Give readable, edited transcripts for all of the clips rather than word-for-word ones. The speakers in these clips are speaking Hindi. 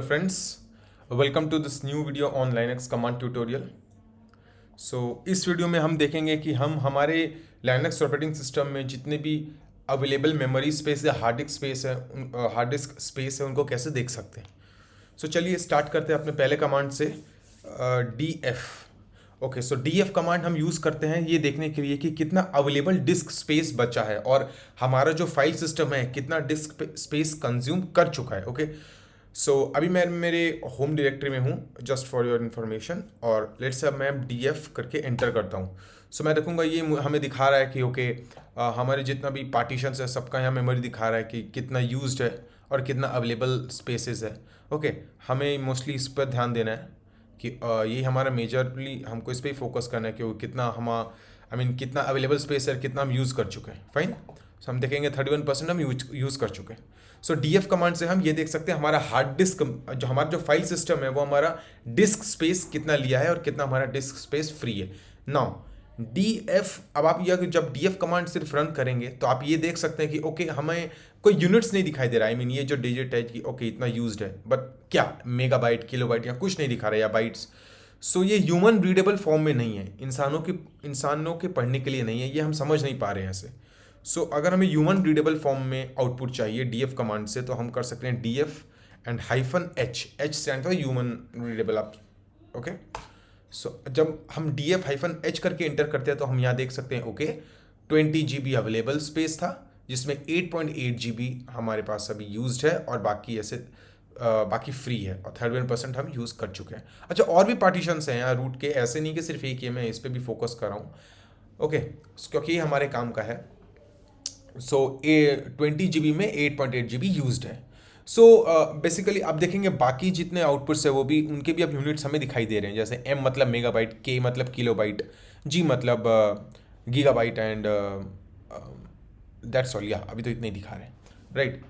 Friends, welcome to this new video on Linux command tutorial. इस वीडियो में हम देखेंगे कि हम हमारे Linux ऑपरेटिंग सिस्टम में जितने भी अवेलेबल मेमोरी स्पेस या हार्ड डिस्क स्पेस है उनको कैसे देख सकते हैं। चलिए स्टार्ट करते हैं अपने पहले कमांड से df। df कमांड हम यूज़ करते हैं ये देखने के लिए कि कितना अवेलेबल डिस्क स्पेस बचा है और हमारा जो फाइल सिस्टम है कितना डिस्क स्पेस कंज्यूम कर चुका है। अभी मैं मेरे होम डायरेक्टरी में हूँ, जस्ट फॉर योर इन्फॉर्मेशन, और लेट्स से अब मैं df करके एंटर करता हूँ। मैं देखूँगा ये हमें दिखा रहा है कि हमारे जितना भी पार्टीशंस है सबका यहाँ मेमोरी दिखा रहा है कि कितना यूज्ड है और कितना अवेलेबल स्पेसेस है। हमें मोस्टली इस पर ध्यान देना है कि ये हमारा मेजरली हमको इस पर ही फोकस करना है कि कितना कितना अवेलेबल स्पेस है, कितना हम यूज़ कर चुके हैं। फाइन, हम देखेंगे 31% हम यूज़ कर चुके हैं। df कमांड से हम ये देख सकते हैं हमारा हार्ड डिस्क, जो हमारा जो फाइल सिस्टम है वो हमारा डिस्क स्पेस कितना लिया है और कितना हमारा डिस्क स्पेस फ्री है। नाउ df, अब आप ये जब df कमांड सिर्फ रन करेंगे तो आप ये देख सकते हैं कि हमें कोई यूनिट्स नहीं दिखाई दे रहा है। ये जो डिजिट है कि इतना यूज्ड है, बट क्या मेगाबाइट, किलोबाइट या कुछ नहीं दिखा रहा है, या बाइट्स। ये ह्यूमन रीडेबल फॉर्म में नहीं है, इंसानों के पढ़ने के लिए नहीं है, ये हम समझ नहीं पा रहे हैं ऐसे। अगर हमें ह्यूमन रीडेबल फॉर्म में आउटपुट चाहिए df कमांड से तो हम कर सकते हैं df and -h stand for human readable. आप जब हम df -h करके एंटर करते हैं तो हम यहाँ देख सकते हैं 20 GB अवेलेबल स्पेस था, जिसमें 8.8 GB हमारे पास अभी यूज्ड है और बाकी फ्री है और 31% हम यूज़ कर चुके हैं। अच्छा, और भी पार्टीशंस हैं यहाँ रूट के, ऐसे नहीं कि सिर्फ एक ही, मैं इस पर भी फोकस कर रहा हूँ। क्योंकि ये हमारे काम का है। 20 GB में 8.8 GB यूज्ड है। बेसिकली आप देखेंगे बाकी जितने आउटपुट्स है वो भी, उनके भी अब यूनिट्स हमें दिखाई दे रहे हैं, जैसे m मतलब मेगाबाइट, k मतलब किलोबाइट, g मतलब गीगाबाइट एंड दैट्स ऑल। या अभी तो इतने ही दिखा रहे हैं, राइट।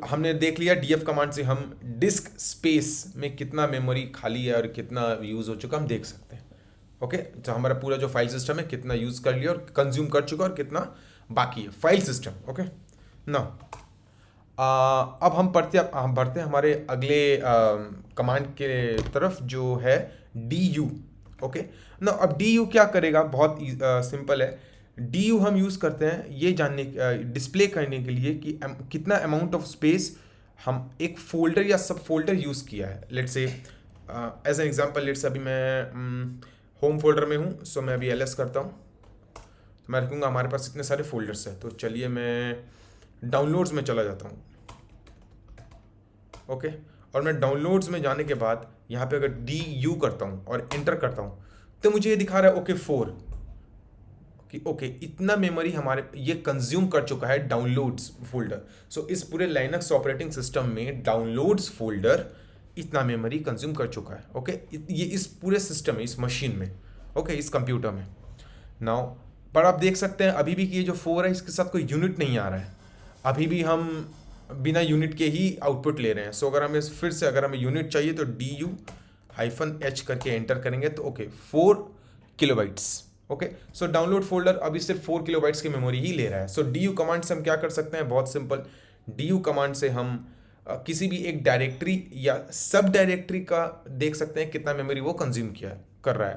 हमने देख लिया df कमांड से हम डिस्क स्पेस में कितना मेमोरी खाली है और कितना यूज़ हो चुका हम देख सकते हैं। तो हमारा पूरा जो फाइल सिस्टम है कितना यूज़ कर लिया और कंज्यूम कर चुका और कितना बाकी है फाइल सिस्टम। ना अब हम बढ़ते हैं हमारे अगले कमांड के तरफ, जो है du। ना अब du क्या करेगा, बहुत सिंपल है। du हम यूज़ करते हैं ये डिस्प्ले करने के लिए कि कितना अमाउंट ऑफ स्पेस हम एक फोल्डर या सब फोल्डर यूज़ किया है। Let's say as an example, let's अभी मैं होम फोल्डर में हूँ, मैं अभी ls करता हूँ तो मैं रखूँगा हमारे पास इतने सारे फोल्डर्स हैं। तो चलिए मैं डाउनलोड्स में चला जाता हूँ। और मैं डाउनलोड्स में जाने के बाद यहाँ पे अगर du करता हूँ और एंटर करता हूँ तो मुझे ये दिखा रहा है 4 कि इतना मेमोरी हमारे ये कंज्यूम कर चुका है डाउनलोड्स फोल्डर। इस पूरे लाइनक्स ऑपरेटिंग सिस्टम में डाउनलोड्स फोल्डर इतना मेमोरी कंज्यूम कर चुका है। ये इस पूरे सिस्टम में, इस मशीन में, इस कंप्यूटर में। नाउ पर आप देख सकते हैं अभी भी कि ये जो 4 है इसके साथ कोई यूनिट नहीं आ रहा है, अभी भी हम बिना यूनिट के ही आउटपुट ले रहे हैं। अगर हमें यूनिट चाहिए तो du -h करके एंटर करेंगे तो 4 किलोबाइट्स। डाउनलोड फोल्डर अभी सिर्फ 4 किलोबाइट्स की मेमोरी ही ले रहा है। du कमांड से हम क्या कर सकते हैं, बहुत सिंपल। du कमांड से हम किसी भी एक डायरेक्टरी या सब डायरेक्टरी का देख सकते हैं कितना मेमोरी वो कंज्यूम कर रहा है।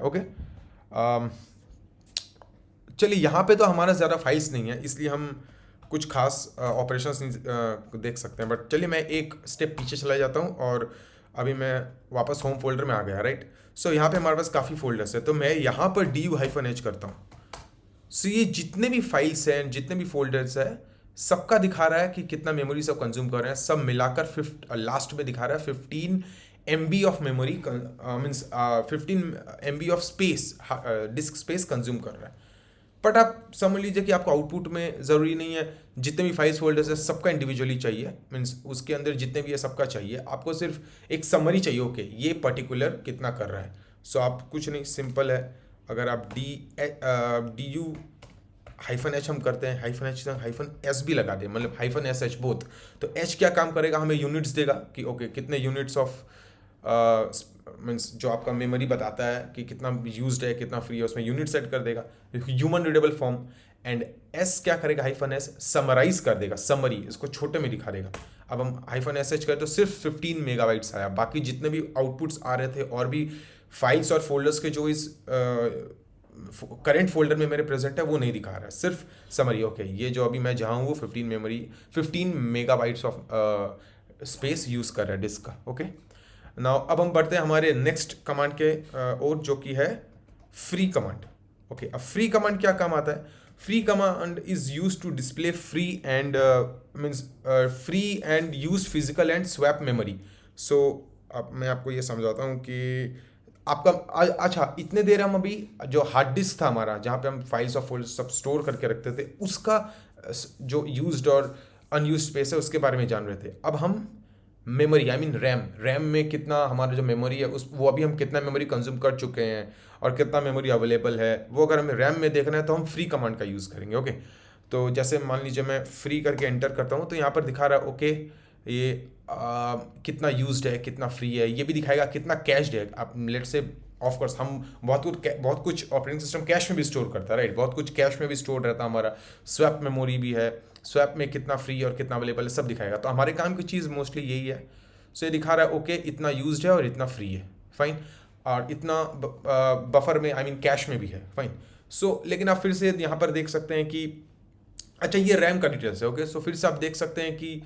चलिए यहाँ पे तो हमारा ज़्यादा फाइल्स नहीं है, इसलिए हम कुछ खास ऑपरेशंस नहीं देख सकते हैं। बट चलिए मैं एक स्टेप पीछे चला जाता हूँ और अभी मैं वापस होम फोल्डर में आ गया, राइट। यहाँ पे हमारे पास काफ़ी फोल्डर्स है, तो मैं यहाँ पर du -h करता हूँ। ये जितने भी फाइल्स हैं, जितने भी फोल्डर्स हैं, सबका दिखा रहा है कि कितना मेमोरी सब कंज्यूम कर रहे हैं। सब मिलाकर लास्ट में दिखा रहा है 15 MB of memory, means 15 MB of space, disc space consume कर रहा है। बट आप समझ लीजिए कि आपको आउटपुट में ज़रूरी नहीं है जितने भी फाइल्स फोल्डर्स है सबका इंडिविजुअली चाहिए, मीन्स उसके अंदर जितने भी है सबका चाहिए। आपको सिर्फ एक समरी चाहिए, ये पर्टिकुलर कितना कर रहा है। आप कुछ नहीं, सिंपल है। अगर आप du -h हम करते हैं, -s भी लगा दें, मतलब -sh बोथ, तो h क्या काम करेगा, हमें यूनिट्स देगा कि कितने यूनिट्स ऑफ मीन्स जो आपका मेमोरी बताता है कि कितना यूज्ड है कितना फ्री है, उसमें यूनिट सेट कर देगा, human readable form. And S क्या करेगा, -s समराइज कर देगा, समरी, इसको छोटे में दिखा देगा। अब हम -sh करें तो सिर्फ 15 मेगाबाइट्स आया, बाकी जितने भी आउटपुट्स आ रहे थे और भी फाइल्स और फोल्डर्स के जो इस करंट फोल्डर में मेरे प्रेजेंट है वो नहीं दिखा रहा है, सिर्फ समरी। ओके, ये जो अभी मैं जहाँ हूँ वो 15 मेगाबाइट्स ऑफ स्पेस यूज़ कर रहा है डिस्क का। ओके, नाउ अब हम बढ़ते हैं हमारे नेक्स्ट कमांड के और जो कि है फ्री कमांड। ओके, अब फ्री कमांड क्या काम आता है? Free command is use to display free and means free and use physical and swap memory. So अब मैं आपको ये समझाता हूँ कि आपका अच्छा, इतने देर हम अभी जो हार्ड डिस्क था हमारा, जहाँ पे हम फाइल्स और फोल्डर सब स्टोर करके रखते थे, उसका जो यूज्ड और अनयूज्ड स्पेस है उसके बारे में जान रहे थे। अब हम मेमोरी आई मीन रैम में कितना हमारा जो मेमोरी है उस वो अभी हम कितना मेमोरी कंज्यूम कर चुके हैं और कितना मेमोरी अवेलेबल है, वो अगर हमें रैम में देखना है तो हम फ्री कमांड का यूज़ करेंगे। ओके, तो जैसे मान लीजिए मैं फ्री करके एंटर करता हूँ तो यहाँ पर दिखा रहा है ओके ये कितना यूज्ड है, कितना फ्री है, ये भी दिखाएगा कितना कैश्ड है। आप लेट से ऑफ कोर्स हम बहुत कुछ ऑपरेटिंग सिस्टम कैश में भी स्टोर करता है, राइट, बहुत कुछ कैश में भी स्टोर रहता है हमारा, स्वैप मेमोरी भी है, स्वैप में कितना फ्री और कितना अवेलेबल है सब दिखाएगा। तो हमारे काम की चीज़ मोस्टली यही है। सो ये दिखा रहा है ओके इतना यूज्ड है और इतना फ्री है, फाइन, और इतना बफर में आई मीन कैश में भी है, फाइन। सो लेकिन आप फिर से यहाँ पर देख सकते हैं कि अच्छा ये रैम का डिटेल्स है। ओके, सो फिर से आप देख सकते हैं कि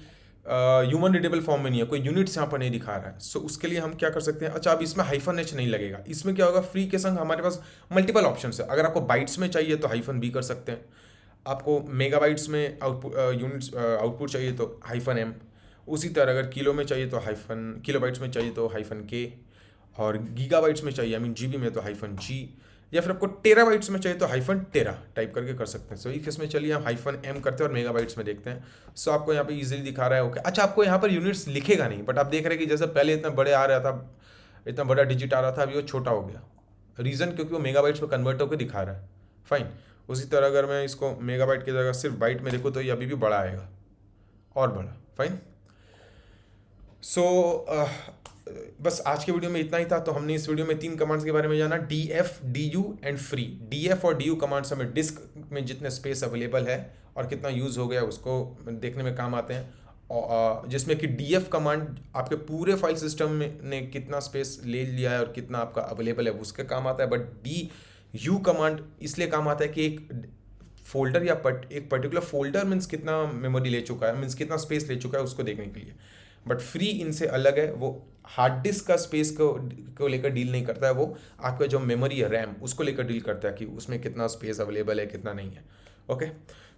ह्यूमन रीडेबल फॉर्म में नहीं है, कोई यूनिट्स यहाँ पर नहीं दिखा रहा है। सो उसके लिए हम क्या कर सकते हैं, अच्छा अब इसमें -h नहीं लगेगा। इसमें क्या होगा, फ्री के संग हमारे पास मल्टीपल ऑप्शन है। अगर आपको बाइट्स में चाहिए तो -b कर सकते हैं, आपको मेगाबाइट्स में यूनिट्स आउटपुट चाहिए तो -m, उसी तरह अगर किलो में चाहिए तो किलोबाइट्स में चाहिए तो -k, और गीगाबाइट्स में चाहिए आई मीन GB में तो -g, या फिर आपको टेराबाइट्स में चाहिए तो -tera टाइप करके कर सकते हैं। सो इस केस में चलिए हम -m करते हैं और मेगाबाइट्स में देखते हैं। सो आपको यहाँ पे इजीली दिखा रहा है ओके। अच्छा, आपको यहाँ पर यूनिट्स लिखेगा नहीं, बट आप देख रहे हैं कि जैसे पहले इतना बड़े आ रहा था, इतना बड़ा डिजिट आ रहा था, अभी वो छोटा हो गया। रीज़न क्योंकि वो मेगाबाइट्स में कन्वर्ट होकर दिखा रहा है, फाइन। उसी तरह अगर मैं इसको मेगाबाइट की जगह सिर्फ बाइट में देखूँ तो ये अभी भी बड़ा आएगा, और बड़ा, फाइन। सो बस आज के वीडियो में इतना ही था। तो हमने इस वीडियो में 3 कमांड्स के बारे में जाना, DF, DU and free. DF और DU कमांड्स हमें डिस्क में जितने स्पेस अवेलेबल है और कितना यूज़ हो गया उसको देखने में काम आते हैं, और जिसमें कि DF कमांड आपके पूरे फाइल सिस्टम में ने कितना स्पेस ले लिया है और कितना आपका अवेलेबल है उसके काम आता है। बट DU कमांड इसलिए काम आता है कि एक फोल्डर या एक पर्टिकुलर फोल्डर मीन्स कितना मेमोरी ले चुका है, मीन्स कितना स्पेस ले चुका है उसको देखने के लिए। बट फ्री इनसे अलग है, वो हार्ड डिस्क का स्पेस को लेकर डील नहीं करता है, वो आपका जो मेमोरी है रैम उसको लेकर डील करता है कि उसमें कितना स्पेस अवेलेबल है कितना नहीं है। Okay,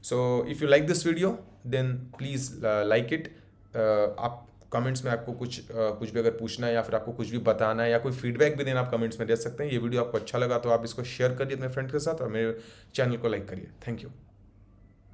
so if you like this video then please like it. आप कमेंट्स में आपको कुछ भी अगर पूछना है या फिर आपको कुछ भी बताना है या कोई फीडबैक भी देना, आप कमेंट्स में दे सकते हैं। ये वीडियो आपको अच्छा लगा तो आप इसको शेयर करिए अपने फ्रेंड्स के साथ और मेरे चैनल को लाइक करिए। Thank you.